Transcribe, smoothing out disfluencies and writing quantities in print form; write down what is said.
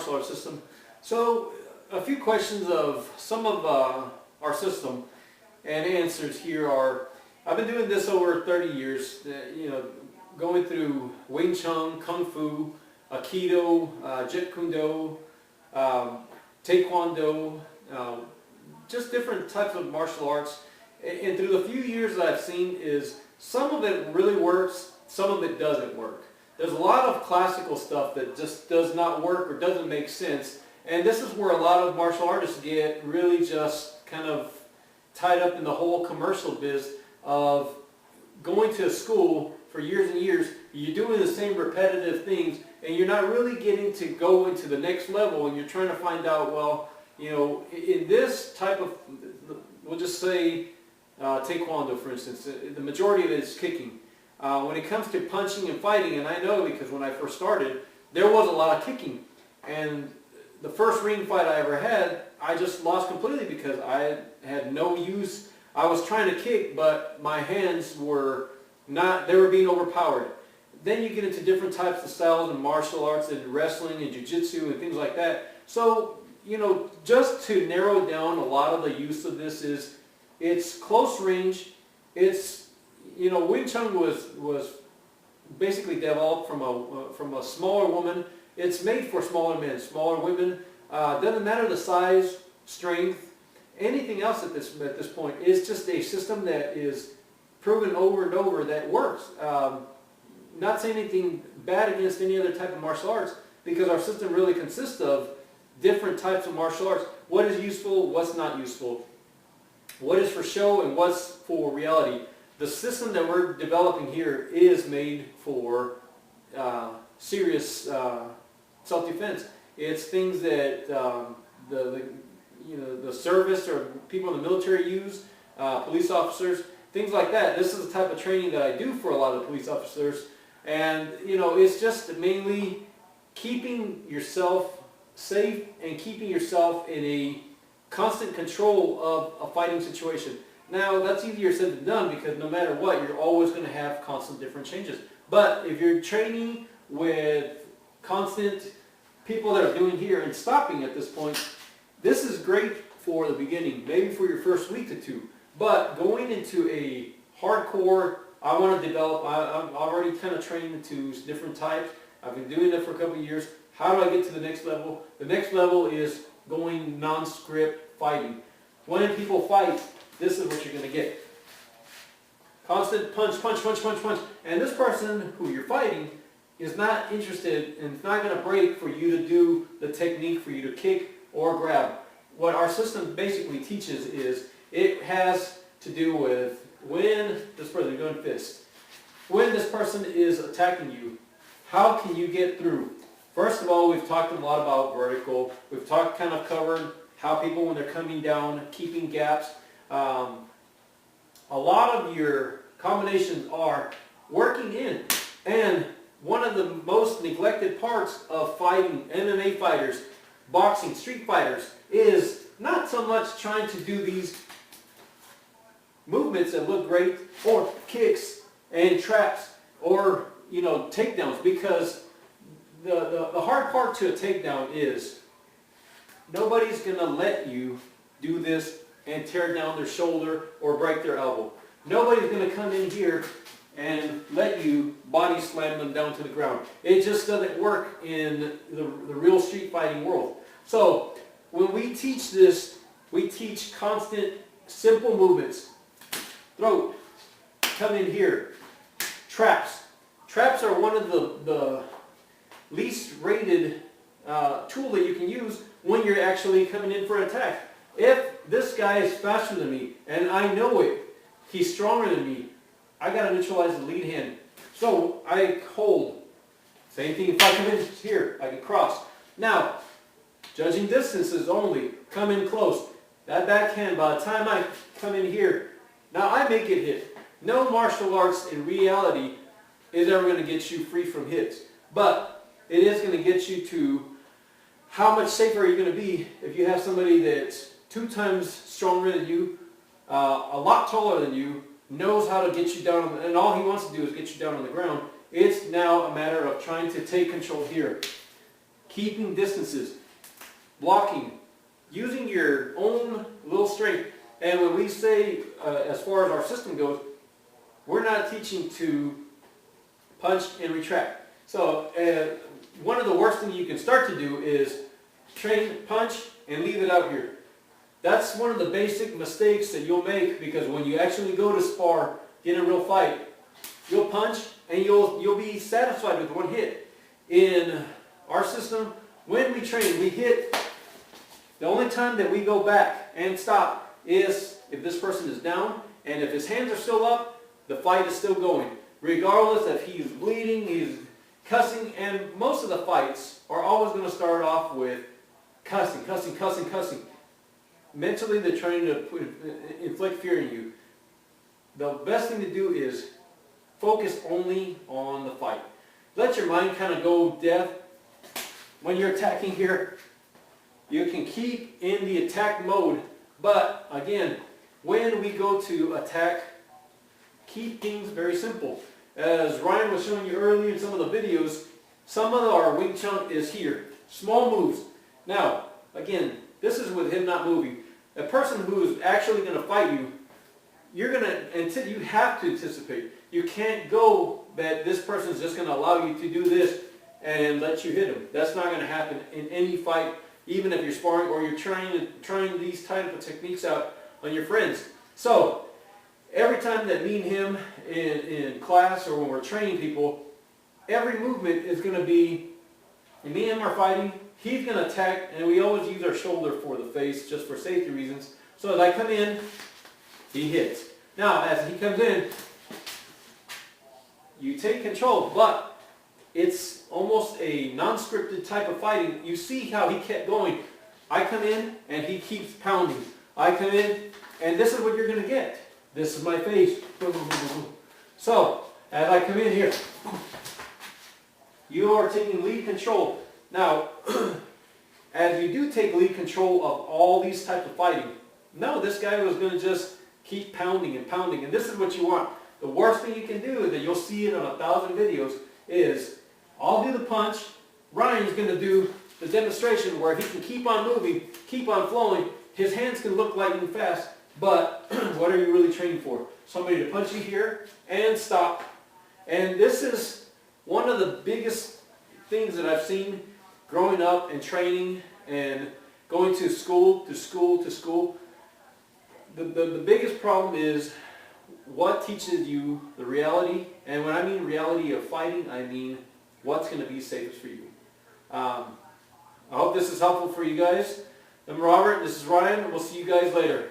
martial arts system. So a few questions of some of our system and answers here are, I've been doing this over 30 years, going through Wing Chun, Kung Fu, Aikido, Jeet Kune Do, Taekwondo, just different types of martial arts. And through the few years that I've seen is some of it really works, some of it doesn't work. There's a lot of classical stuff that just does not work or doesn't make sense. And this is where a lot of martial artists get really just kind of tied up in the whole commercial biz of going to a school for years and years, you're doing the same repetitive things, and you're not really getting to go into the next level, and you're trying to find out, well, in this type of, we'll just say Taekwondo, for instance, the majority of it is kicking. When it comes to punching and fighting, and I know because when I first started, there was a lot of kicking. And the first ring fight I ever had, I just lost completely because I had no use. I was trying to kick, but my hands were not, they were being overpowered. Then you get into different types of styles in martial arts and wrestling and jiu-jitsu and things like that. So, just to narrow down a lot of the use of this is, it's close range. It's, Wing Chun was basically developed from a smaller woman. It's made for smaller men, smaller women. Doesn't matter the size, strength, anything else at this point. It's just a system that is proven over and over that works. Not saying anything bad against any other type of martial arts, because our system really consists of different types of martial arts. What is useful, what's not useful, what is for show and what's for reality. The system that we're developing here is made for serious self-defense. It's things that the service or people in the military use, police officers, things like that. This is the type of training that I do for a lot of the police officers. And, it's just mainly keeping yourself safe and keeping yourself in a constant control of a fighting situation. Now, that's easier said than done because no matter what, you're always going to have constant different changes. But if you're training with constant people that are doing here and stopping at this point, this is great for the beginning, maybe for your first week or two. But going into a hardcore, I want to develop, I'm already kind of trained into different types. I've been doing it for a couple of years. How do I get to the next level? The next level is going non-script fighting. When people fight, this is what you're going to get. Constant punch, punch, punch, punch, punch. And this person who you're fighting is not interested and it's not going to break for you to do the technique for you to kick or grab. What our system basically teaches is it has to do with when this person is doing fist. When this person is attacking you, how can you get through? First of all, we've talked a lot about vertical. We've kind of covered how people, when they're coming down, keeping gaps. A lot of your combinations are working in. And one of the most neglected parts of fighting, MMA fighters, boxing, street fighters, is not so much trying to do these movements that look great, or kicks and traps, or takedowns, because the hard part to a takedown is nobody's going to let you do this and tear down their shoulder or break their elbow. Nobody's going to come in here and let you body slam them down to the ground. It just doesn't work in the real street fighting world. So when we teach this, we teach constant, simple movements. Throat, come in here. Traps. Traps are one of the least rated tool that you can use when you're actually coming in for an attack. If this guy is faster than me, and I know it, he's stronger than me, I got to neutralize the lead hand. So I hold. Same thing if I come in here, I can cross. Now, judging distances only, come in close. That backhand, by the time I come in here, now I may get hit. No martial arts in reality is ever going to get you free from hits. But it is going to get you to how much safer are you going to be if you have somebody that's 2 times stronger than you, a lot taller than you, knows how to get you down, and all he wants to do is get you down on the ground. It's now a matter of trying to take control here. keeping distances, blocking, using your own little strength. And when we say, as far as our system goes, we're not teaching to punch and retract. So one of the worst things you can start to do is train punch and leave it out here. That's one of the basic mistakes that you'll make, because when you actually go to spar, get in a real fight, you'll punch and you'll be satisfied with one hit. In our system, when we train, we hit. The only time that we go back and stop is if this person is down, and if his hands are still up, the fight is still going. Regardless if he's bleeding, he's cussing, and most of the fights are always going to start off with cussing, cussing, cussing, cussing. Mentally, they're trying to inflict fear in you. The best thing to do is focus only on the fight. Let your mind kind of go deaf. When you're attacking here, you can keep in the attack mode, but again, when we go to attack, keep things very simple. As Ryan was showing you earlier in some of the videos, some of our Wing Chun is here. Small moves. Now, again, this is with him not moving. A person who is actually going to fight you, you have to anticipate. You can't go that this person is just going to allow you to do this and let you hit him. That's not going to happen in any fight, even if you're sparring or you're trying these type of techniques out on your friends. So, every time that me and him in class or when we're training people, every movement is going to be, and me and him are fighting, he's going to attack, and we always use our shoulder for the face just for safety reasons. So as I come in, he hits. Now, as he comes in, you take control, but it's almost a non-scripted type of fighting. You see how he kept going. I come in, and he keeps pounding. I come in, and this is what you're going to get. This is my face. So, as I come in here, you are taking lead control. Now, as you do take lead control of all these types of fighting, no, this guy was going to just keep pounding and pounding, and this is what you want. The worst thing you can do, that you'll see it on 1,000 videos, is I'll do the punch, Ryan's going to do the demonstration where he can keep on moving, keep on flowing, his hands can look lightning fast, but what are you really training for? Somebody to punch you here and stop. And this is one of the biggest things that I've seen growing up and training and going to school, to school, to school. The biggest problem is what teaches you the reality, and when I mean reality of fighting, I mean what's going to be safest for you. I hope this is helpful for you guys. I'm Robert, this is Ryan, we'll see you guys later.